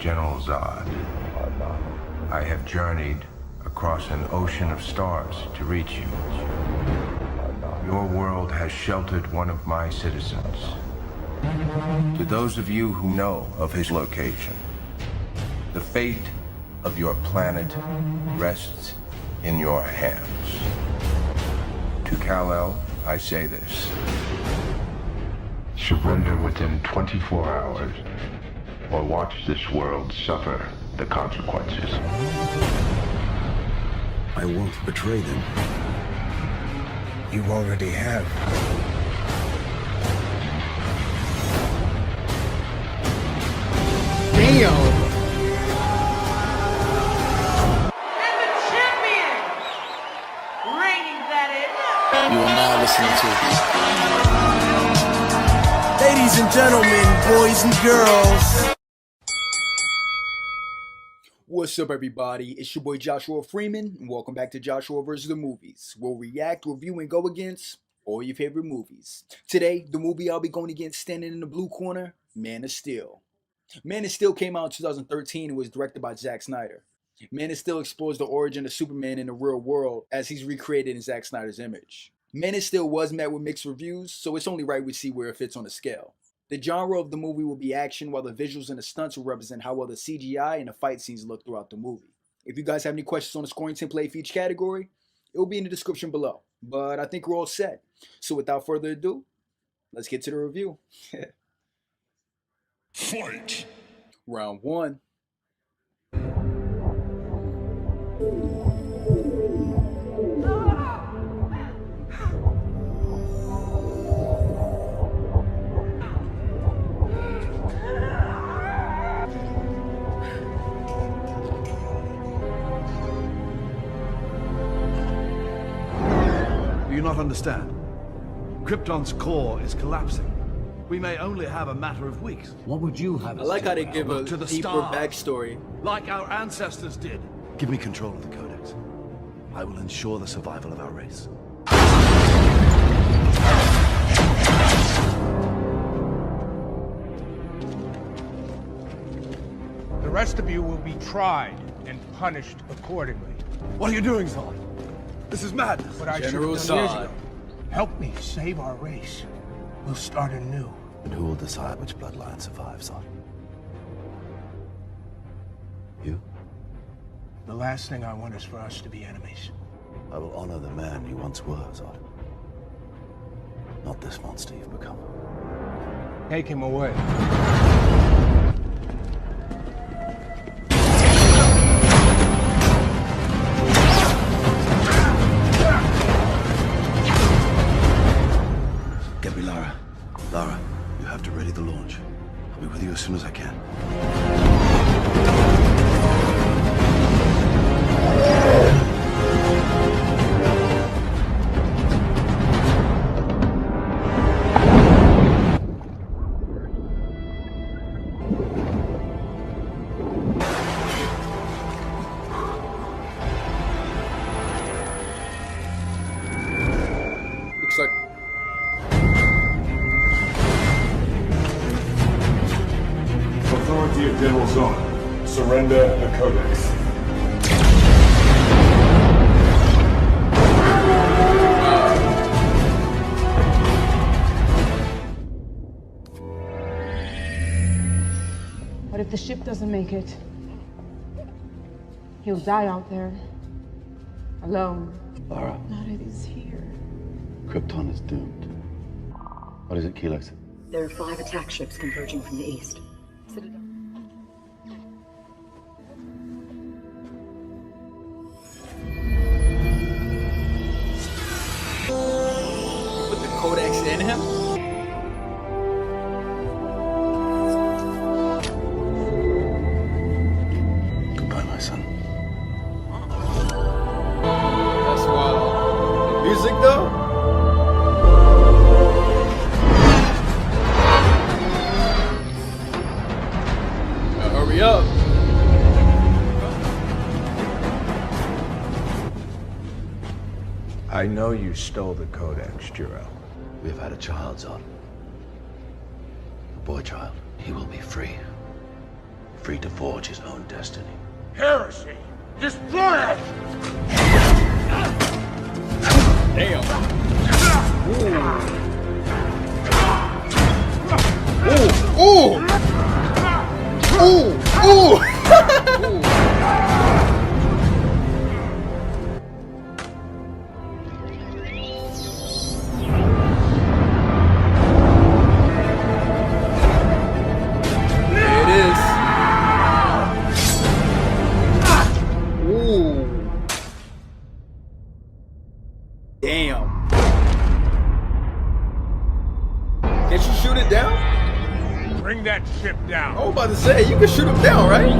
General Zod. I have journeyed across an ocean of stars to reach you. Your world has sheltered one of my citizens. To those of you who know of his location, the fate of your planet rests in your hands. To Kal-El, I say this. Surrender within 24 hours, or watch this world suffer the consequences. I won't betray them. You already have. Damn! And the champion, reigning that is. You are now listening to Ladies and gentlemen, boys and girls. What's up, everybody? It's your boy Joshua Freeman, and welcome back to Joshua vs. the Movies. We'll react, review, and go against all your favorite movies. Today, the movie I'll be going against, standing in the blue corner, Man of Steel. Man of Steel came out in 2013 and was directed by Zack Snyder. Man of Steel explores the origin of Superman in the real world as he's recreated in Zack Snyder's image. Man of Steel was met with mixed reviews, so it's only right we see where it fits on the scale. The genre of the movie will be action, while the visuals and the stunts will represent how well the CGI and the fight scenes look throughout the movie. If you guys have any questions on the scoring template for each category, it will be in the description below. But I think we're all set. So without further ado, let's get to the review. Fight! Round 1. Do you not understand? Krypton's core is collapsing. We may only have a matter of weeks. what would you have I us like do? how they give a Look to the deeper stars. backstory. Like our ancestors did. Give me control of the Codex. I will ensure the survival of our race. The rest of you will be tried and punished accordingly. What are you doing, Zod? This is madness. What I should General have done years Zod. ago. Help me save our race. We'll start anew. And who will decide which bloodline survives, Zod? You? The last thing I want is for us to be enemies. I will honor the man you once were, Zod. Not this monster you've become. Take him away. Get me Lara. Lara, you have to ready the launch. I'll be with you as soon as I can. Looks like Authority of General Zod. Surrender the Codex. What if the ship doesn't make it? He'll die out there. Alone. Lara, Not if he's here. Krypton is doomed. What is it, Keylix? There are 5 attack ships converging from the east. Citadel. put the codex in him. Goodbye, my son. That's wild. The music though? Hurry up. I know you stole the Codex, Jor-El. We have had a child, Zod. A boy child. He will be free. free to forge his own destiny. Heresy! Destroy it! Damn. Ooh. Ooh. Ooh. Ooh. There it is. Ooh. Damn. Can't you shoot it down? Bring that ship down. I was about to say, you can shoot him down, right?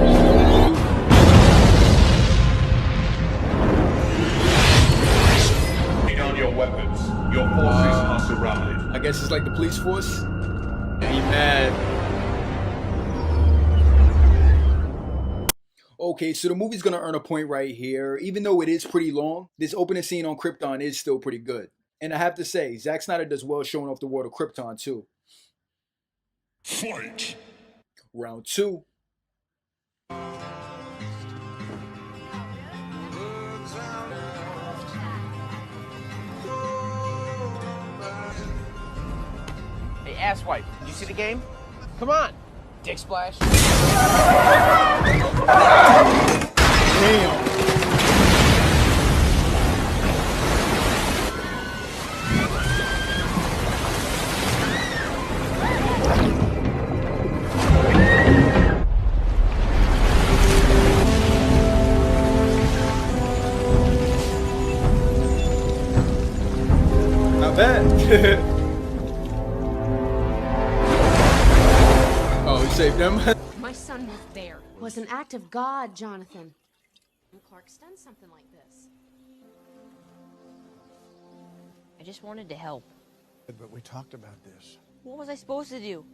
Bring down your weapons. Your forces are surrounded. I guess it's like the police force. He mad. Okay, so the movie's gonna earn a point right here. Even though it is pretty long, this opening scene on Krypton is still pretty good. And I have to say, Zack Snyder does well showing off the world of Krypton too. Fight! Round 2. Hey, asswipe, did you see the game? Come on, dick splash. Damn. Not bad. Oh, he saved them. My son was there. It was an act of God, Jonathan. Clark's done something like this. I just wanted to help. But we talked about this. What was I supposed to do?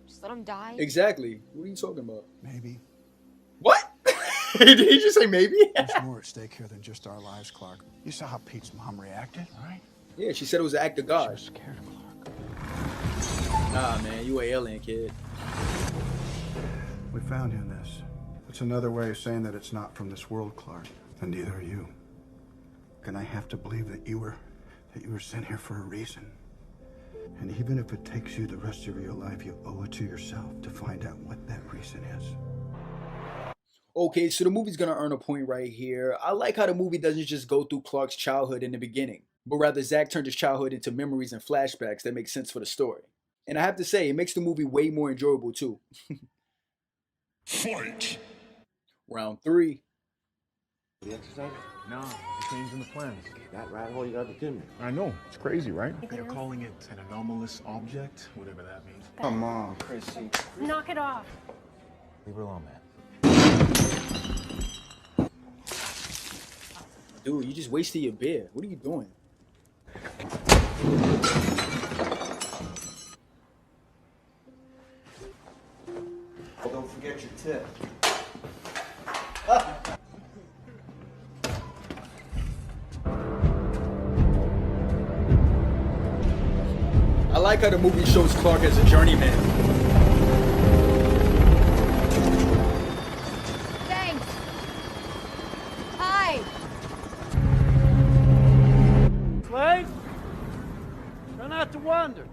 Just let him die? Exactly. What are you talking about? Maybe. What? Did he just say maybe? There's more at stake here than just our lives, Clark. You saw how Pete's mom reacted, right? Yeah, she said it was an act of God. She was scared of Clark. Nah, man, you an alien, kid. We found him this. It's another way of saying that it's not from this world, Clark. And neither are you. And I have to believe that you were sent here for a reason. And even if it takes you the rest of your life, you owe it to yourself to find out what that reason is. Okay, so the movie's gonna earn a point right here. I like how the movie doesn't just go through Clark's childhood in the beginning, but rather Zack turned his childhood into memories and flashbacks that make sense for the story. And I have to say, it makes the movie way more enjoyable too. Fight! Round 3. The exercise? No, you're changing the plans. That rat hole you got to me. I know, it's crazy, right? They're calling it an anomalous object, whatever that means. Come on, Chrissy. Knock it off. Leave her alone, man. Dude, you just wasted your beer. What are you doing? Well, don't forget your tip. I like how the movie shows Clark as a journeyman. Thanks. Hi. Slade? Try not to wander.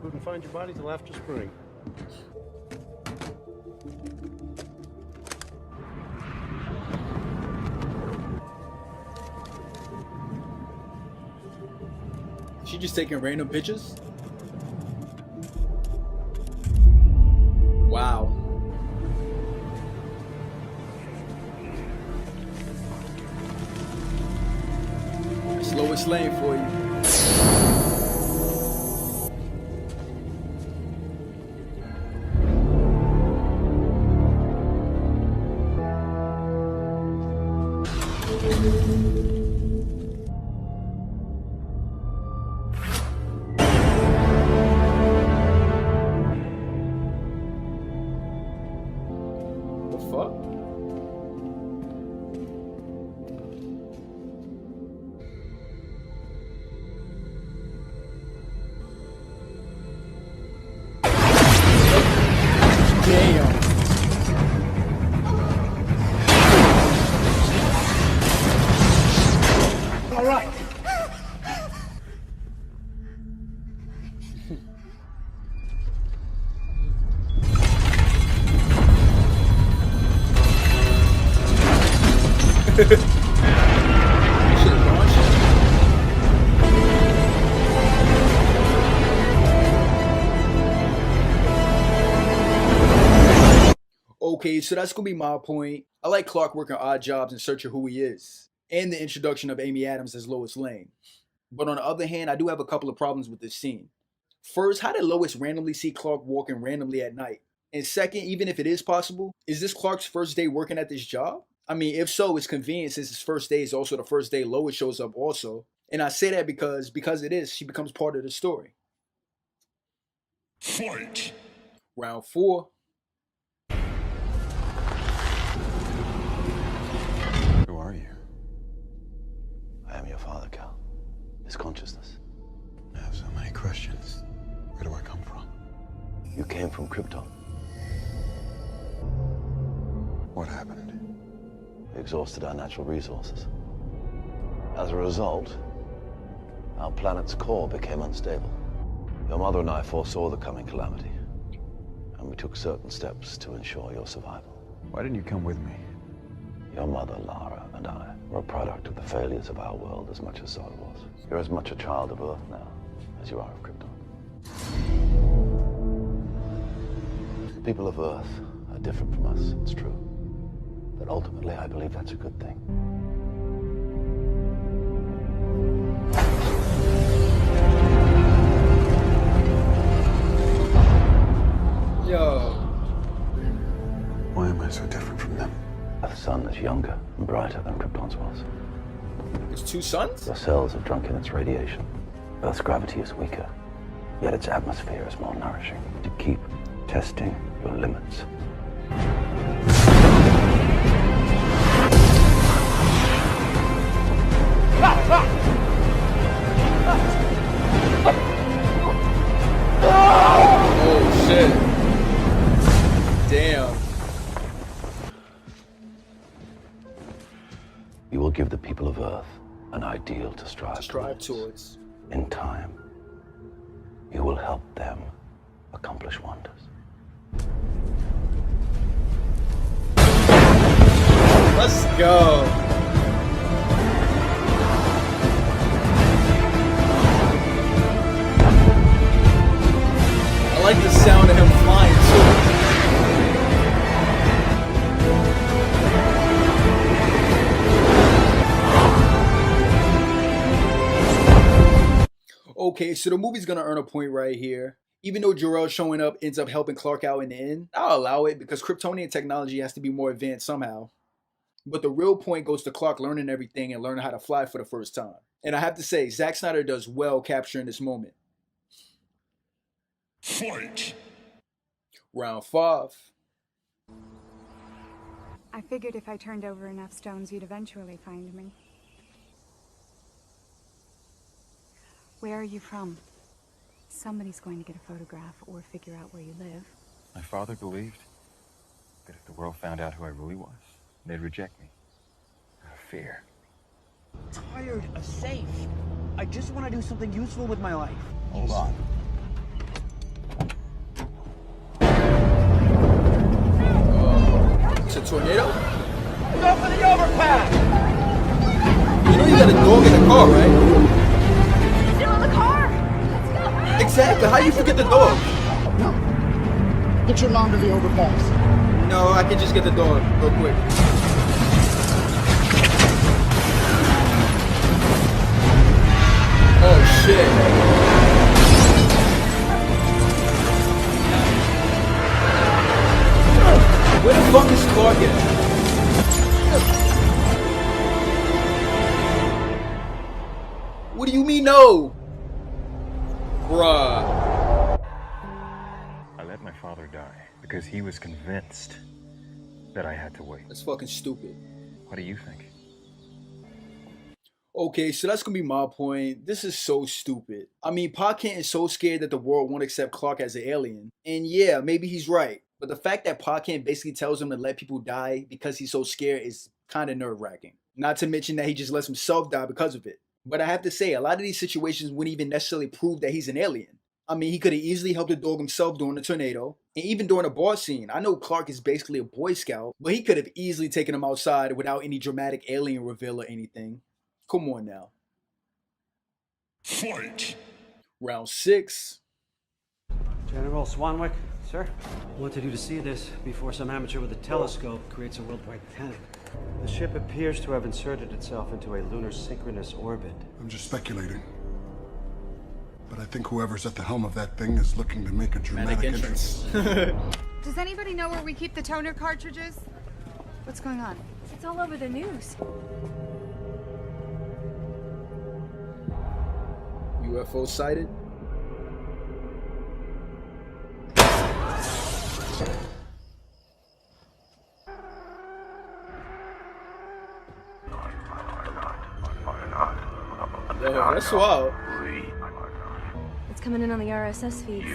Couldn't find your body till after spring. She just taking random pictures? Wow. That's Lois Lane for you. Shit, launch it. Okay, so that's gonna be my point. I like Clark working odd jobs in search of who he is, and the introduction of Amy Adams as Lois Lane. But on the other hand, I do have a couple of problems with this scene. First, how did Lois randomly see Clark walking randomly at night? And second, even if it is possible, is this Clark's first day working at this job? I mean, if so, it's convenient since his first day is also the first day Lois shows up also. And I say that because it is, she becomes part of the story. Fight! Round 4. Who are you? I am your father, Cal. His consciousness. I have so many questions. Where do I come from? You came from Krypton. What happened? We exhausted our natural resources. As a result, our planet's core became unstable. Your mother and I foresaw the coming calamity, and we took certain steps to ensure your survival. Why didn't you come with me? Your mother, Lara, and I were a product of the failures of our world as much as Sol was. You're as much a child of Earth now as you are of Krypton. The people of Earth are different from us, it's true. But ultimately, I believe that's a good thing. Yo. Why am I so different from them? The sun is younger and brighter than Krypton's was. It's 2 suns? Your cells have drunk in its radiation. Earth's gravity is weaker, yet its atmosphere is more nourishing. To keep testing your limits. Oh shit. Damn. You will give the people of Earth an ideal to strive towards. In time, you will help them accomplish wonders. Let's go. I like the sound of him flying too. Okay, so the movie's gonna earn a point right here. Even though Jor-El showing up ends up helping Clark out in the end, I'll allow it because Kryptonian technology has to be more advanced somehow. But the real point goes to Clark learning everything and learning how to fly for the first time. And I have to say, Zack Snyder does well capturing this moment. Fight! Round 5. I figured if I turned over enough stones, you'd eventually find me. Where are you from? Somebody's going to get a photograph or figure out where you live. My father believed that if the world found out who I really was, they'd reject me. Out of fear. Tired of safe. I just want to do something useful with my life. Hold on. It's a tornado? Go for the overpass! You know you got a dog in the car, right? Still in the car! Let's go! Exactly, how you forget the dog? No. Get your mom to the overpass. No, I can just get the dog real quick. Oh shit. Where the fuck is Clark at? What do you mean no? Bruh. I let my father die because he was convinced that I had to wait. That's fucking stupid. What do you think? Okay, so that's gonna be my point. This is so stupid. I mean, Pa Kent is so scared that the world won't accept Clark as an alien. And yeah, maybe he's right. But the fact that Pa Kent basically tells him to let people die because he's so scared is kind of nerve-wracking. Not to mention that he just lets himself die because of it. But I have to say, a lot of these situations wouldn't even necessarily prove that he's an alien. I mean, he could have easily helped the dog himself during the tornado, And even during a bar scene, I know Clark is basically a Boy Scout, but he could have easily taken him outside without any dramatic alien reveal or anything. Come on now. Fight! Round 6. General Swanwick, sir. What to do to see this before some amateur with a telescope creates a worldwide panic? The ship appears to have inserted itself into a lunar synchronous orbit. I'm just speculating. But I think whoever's at the helm of that thing is looking to make a dramatic entrance. Does anybody know where we keep the toner cartridges? What's going on? It's all over the news. UFO sighted? Yo, that's wild. It's coming in on the RSS feeds.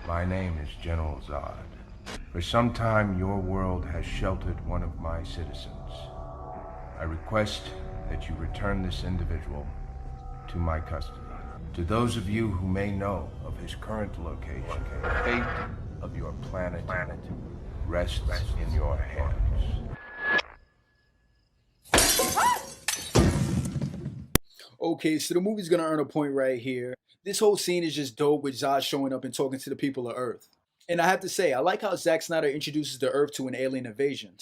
My name is General Zod. For some time, your world has sheltered one of my citizens. I request that you return this individual to my custody. To those of you who may know of his current location, the fate of your planet rests in your hands. Okay, so the movie's gonna earn a point right here. This whole scene is just dope with Zod showing up and talking to the people of Earth. And I have to say, I like how Zack Snyder introduces the Earth to an alien invasion.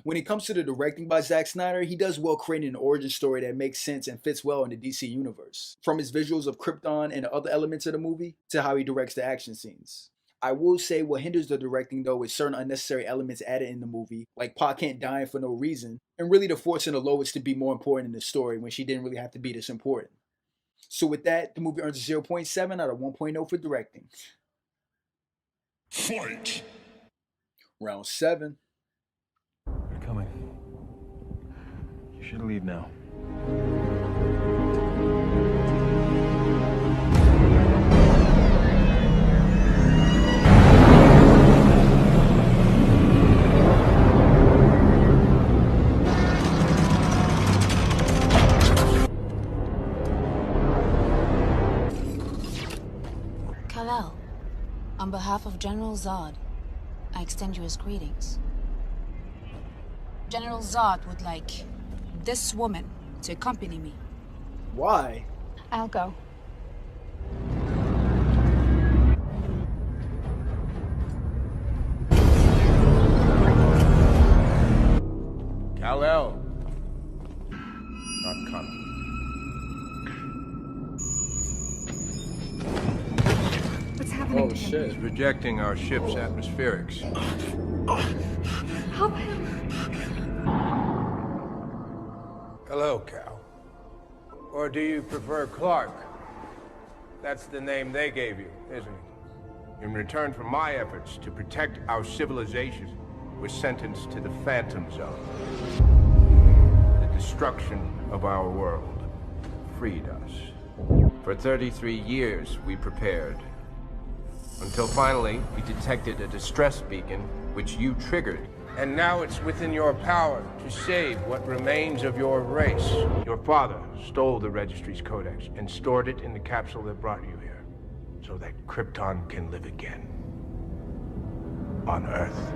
When it comes to the directing by Zack Snyder, he does well creating an origin story that makes sense and fits well in the DC universe. From his visuals of Krypton and the other elements of the movie, to how he directs the action scenes. I will say what hinders the directing though is certain unnecessary elements added in the movie, like Pa Kent dying for no reason, and really the forcing of Lois to be more important in the story when she didn't really have to be this important. So with that, the movie earns a 0.7 out of 1.0 for directing. Fight! Round 7. They're coming. You should leave now. Kal-El, on behalf of General Zod, I extend you his greetings. General Zod would like this woman to accompany me. Why? I'll go. Kal-El. Not coming. What's happening Oh to him? shit. He's rejecting our ship's atmospherics. Help him. Hello, Cal. Or do you prefer Clark? That's the name they gave you, isn't it? In return for my efforts to protect our civilization, we're sentenced to the Phantom Zone. The destruction of our world freed us. For 33 years, we prepared. Until finally, we detected a distress beacon, which you triggered. And now it's within your power to save what remains of your race. Your father stole the registry's codex and stored it in the capsule that brought you here, so that Krypton can live again. On Earth.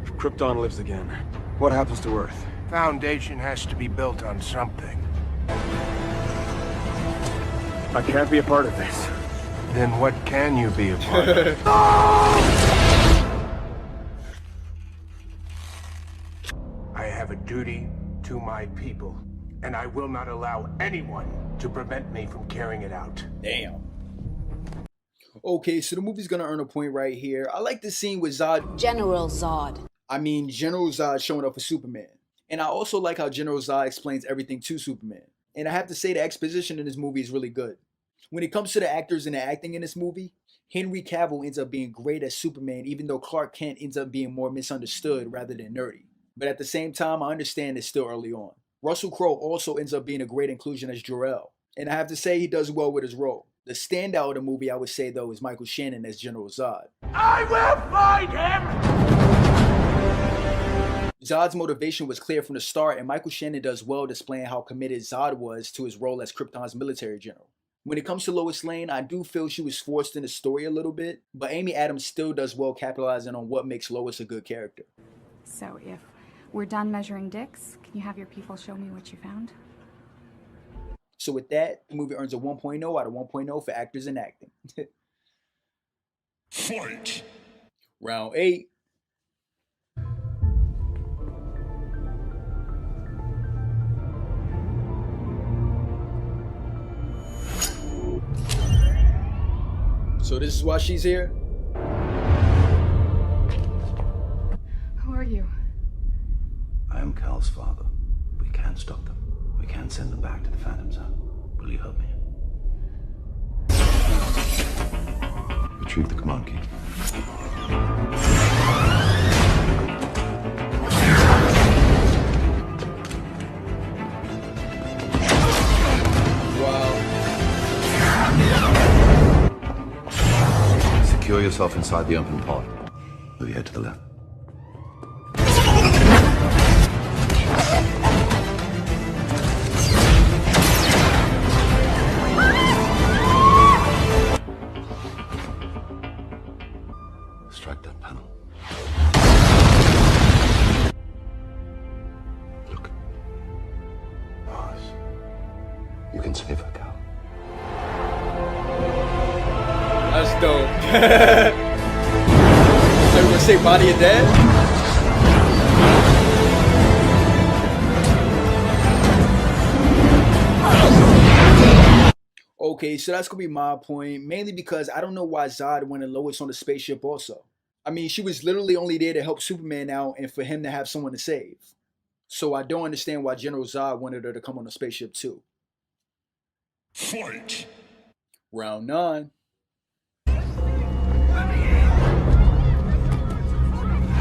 If Krypton lives again, what happens to Earth? Foundation has to be built on something. I can't be a part of this. Then what can you be a part of? I have a duty to my people, and I will not allow anyone to prevent me from carrying it out. Damn. Okay, so the movie's gonna earn a point right here. I like this scene with Zod. General Zod. General Zod showing up for Superman. And I also like how General Zod explains everything to Superman. And I have to say the exposition in this movie is really good. When it comes to the actors and the acting in this movie, Henry Cavill ends up being great as Superman, even though Clark Kent ends up being more misunderstood rather than nerdy. But at the same time, I understand it's still early on. Russell Crowe also ends up being a great inclusion as Jor-El. And I have to say he does well with his role. The standout of the movie, I would say though, is Michael Shannon as General Zod. I will find him! The Zod's motivation was clear from the start, and Michael Shannon does well displaying how committed Zod was to his role as Krypton's military general. When it comes to Lois Lane, I do feel she was forced in the story a little bit, but Amy Adams still does well capitalizing on what makes Lois a good character. So if we're done measuring dicks, can you have your people show me what you found? So with that, the movie earns a 1.0 out of 1.0 for actors and acting. Fight! Round 8. So this is why she's here? Who are you? I am Cal's father. We can't stop them. We can't send them back to the Phantom Zone. Will you help me? Retrieve the command key. Secure yourself inside the open pod. Move your head to the left. Strike that panel. Look. Lois. You can save her, Cal. That's dope. So you gonna say body of dead? Okay, so that's gonna be my point, mainly because I don't know why Zod wanted Lois on the spaceship also. I mean, she was literally only there to help Superman out and for him to have someone to save. So I don't understand why General Zod wanted her to come on the spaceship too. Fight! Round 9.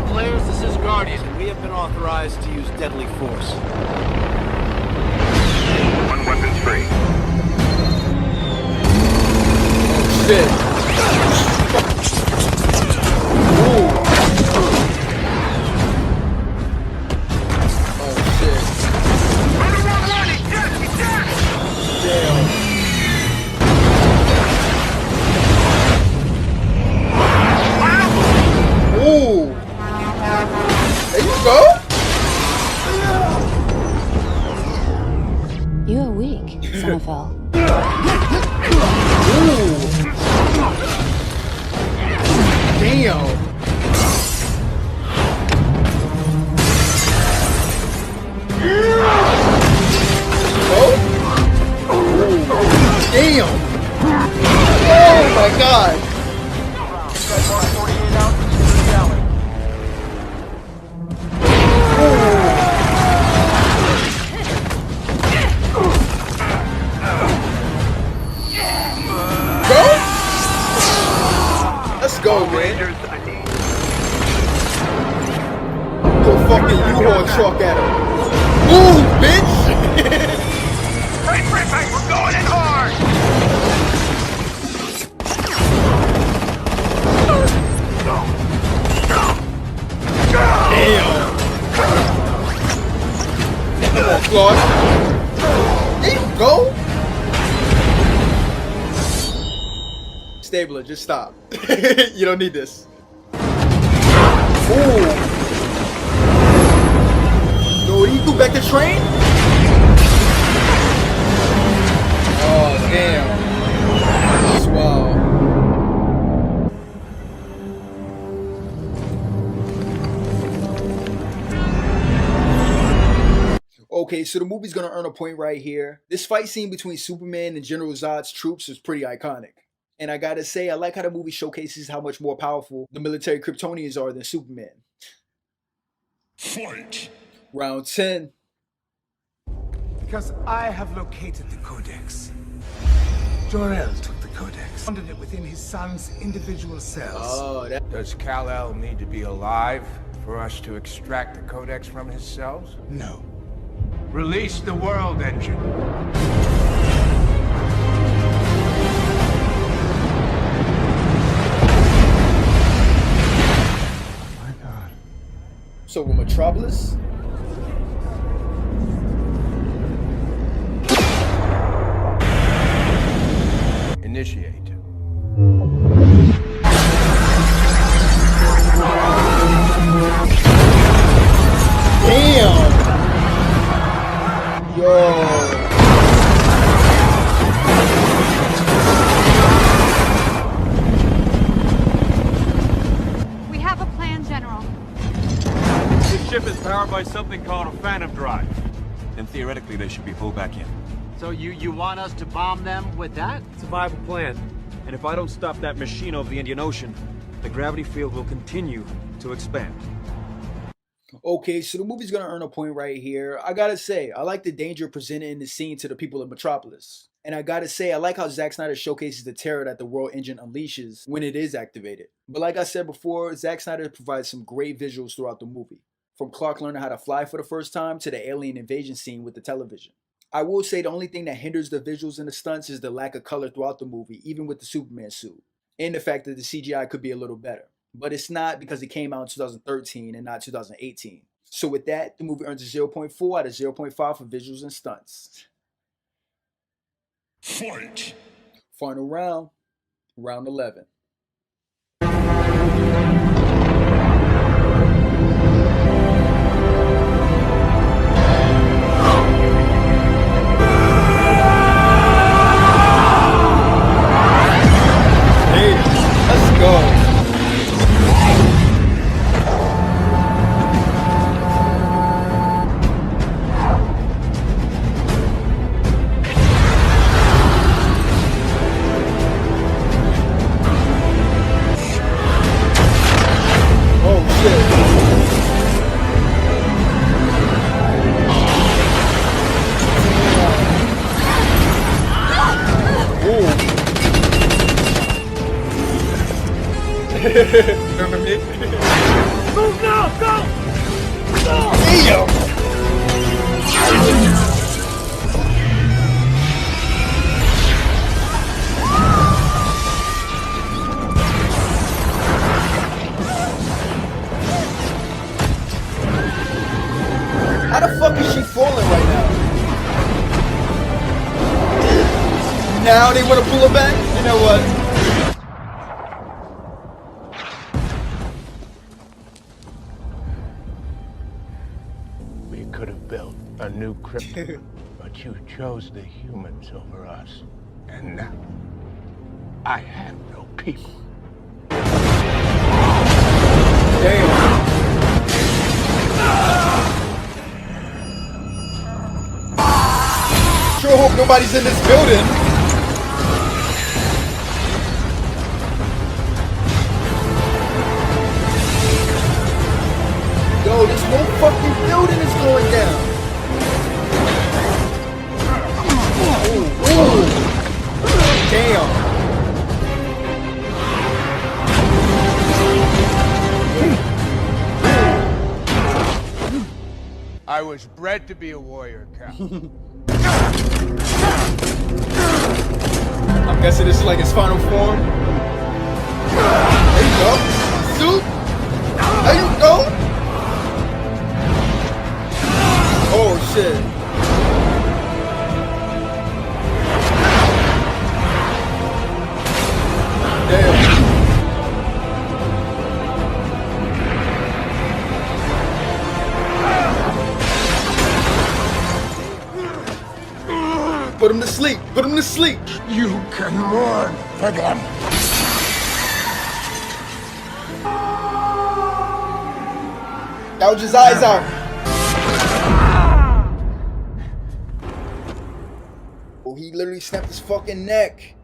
Players, this is Guardian, and we have been authorized to use deadly force. One weapons free. Oh shit. You are weak, Smallville. Damn. Damn. Oh my god. Let's go, man. Go fucking U-Haul truck at him. Move, bitch! Hey, Rick, we're going in hard! Damn. Come on, Clark. There you go. Stabler, just stop. You don't need this. Ooh. No, he threw back the train? Oh, damn. That's wild. Okay, so the movie's gonna earn a point right here. This fight scene between Superman and General Zod's troops is pretty iconic. And I gotta say, I like how the movie showcases how much more powerful the military Kryptonians are than Superman. Fight! Round 10. Because I have located the Codex. Jor-El took the Codex, found it within his son's individual cells. Oh, that... Does Kal-El need to be alive for us to extract the Codex from his cells? No. Release the world engine. So with Metropolis. Initiate. Damn! Yo! We have a plan, General. This ship is powered by something called a phantom drive. And theoretically, they should be pulled back in. So you want us to bomb them with that? It's a viable plan. And if I don't stop that machine over the Indian Ocean, the gravity field will continue to expand. Okay, so the movie's gonna earn a point right here. I gotta say, I like the danger presented in the scene to the people of Metropolis. And I gotta say, I like how Zack Snyder showcases the terror that the world engine unleashes when it is activated. But like I said before, Zack Snyder provides some great visuals throughout the movie. From Clark learning how to fly for the first time to the alien invasion scene with the television. I will say the only thing that hinders the visuals and the stunts is the lack of color throughout the movie, even with the Superman suit. And the fact that the CGI could be a little better. But it's not because it came out in 2013 and not 2018. So with that, the movie earns a 0.4 out of 0.5 for visuals and stunts. Fight! Final round, round 11. Hey, let's go. Remember me? Move now! Go! Go! Damn! How the fuck is she falling right now? Now they want to pull her back? You know what? We could have built a new Krypton, but you chose the humans over us. And now, I have no people. Sure hope nobody's in this building. Yo, this whole fucking building is going down. Ooh. Damn. I was bred to be a warrior, Cal. I'm guessing this is like his final form. There you go. Suit. There you go. Oh shit. Damn. Put him to sleep. Put him to sleep. You can mourn for them. Gouge his eyes out. Oh, he literally snapped his fucking neck.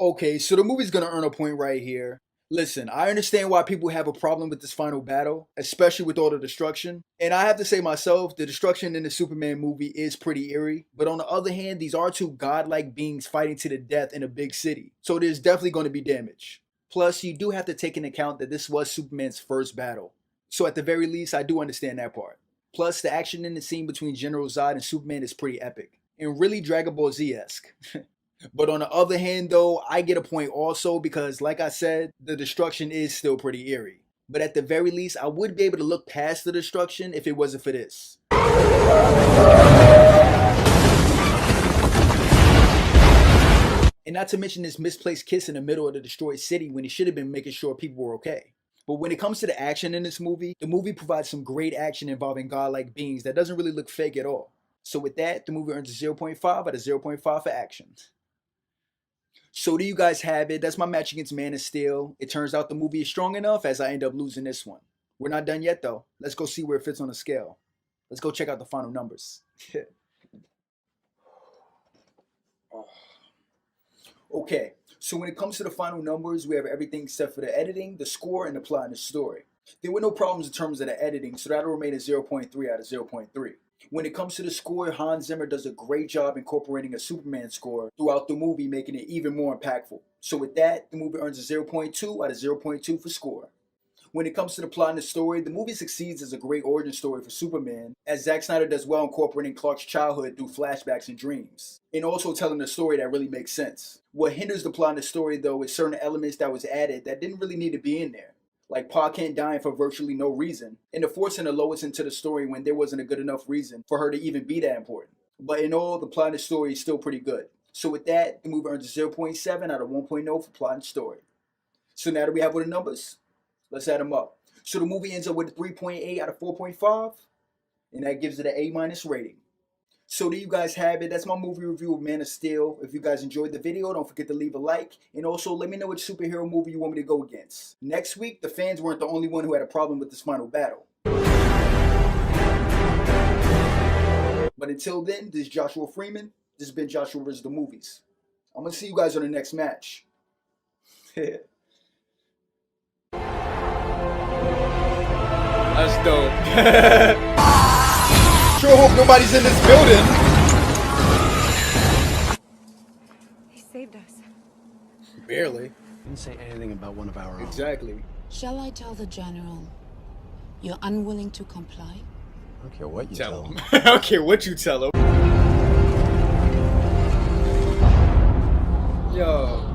Okay, so the movie's gonna earn a point right here. Listen, I understand why people have a problem with this final battle, especially with all the destruction. And I have to say myself, the destruction in the Superman movie is pretty eerie. But on the other hand, these are two godlike beings fighting to the death in a big city. So there's definitely going to be damage. Plus, you do have to take into account that this was Superman's first battle. So at the very least, I do understand that part. Plus, the action in the scene between General Zod and Superman is pretty epic. And really Dragon Ball Z-esque. But on the other hand though, I get a point also because like I said, the destruction is still pretty eerie. But at the very least, I would be able to look past the destruction if it wasn't for this. And not to mention this misplaced kiss in the middle of the destroyed city when he should have been making sure people were okay. But when it comes to the action in this movie, the movie provides some great action involving godlike beings that doesn't really look fake at all. So with that, the movie earns a 0.5 out of 0.5 for action. So there you guys have it. That's my match against Man of Steel. It turns out the movie is strong enough as I end up losing this one. We're not done yet though. Let's go see where it fits on the scale. Let's go check out the final numbers. Okay, so when it comes to the final numbers, we have everything except for the editing, the score, and the plot and the story. There were no problems in terms of the editing, so that'll remain a 0.3 out of 0.3. When it comes to the score, Hans Zimmer does a great job incorporating a Superman score throughout the movie, making it even more impactful. So with that, the movie earns a 0.2 out of 0.2 for score. When it comes to the plot and the story, the movie succeeds as a great origin story for Superman, as Zack Snyder does well incorporating Clark's childhood through flashbacks and dreams, and also telling a story that really makes sense. What hinders the plot and the story, though, is certain elements that was added that didn't really need to be in there, like Pa Kent dying for virtually no reason, and the forcing of Lois into the story when there wasn't a good enough reason for her to even be that important. But in all, the plot and the story is still pretty good. So with that, the movie earns a 0.7 out of 1.0 for plot and story. So now that we have all the numbers, let's add them up. So the movie ends up with a 3.8 out of 4.5, and that gives it an A- rating. So there you guys have it. That's my movie review of Man of Steel. If you guys enjoyed the video, don't forget to leave a like, and also let me know which superhero movie you want me to go against. Next week, the fans weren't the only one who had a problem with this final battle. But until then, this is Joshua Freeman. This has been Joshua vs. the Movies. I'm going to see you guys on the next match. That's dope. Sure hope nobody's in this building. He saved us. Barely. Didn't say anything about one of our own. Exactly. Shall I tell the General you're unwilling to comply? I don't care what you tell him. I don't care what you tell him. Yo.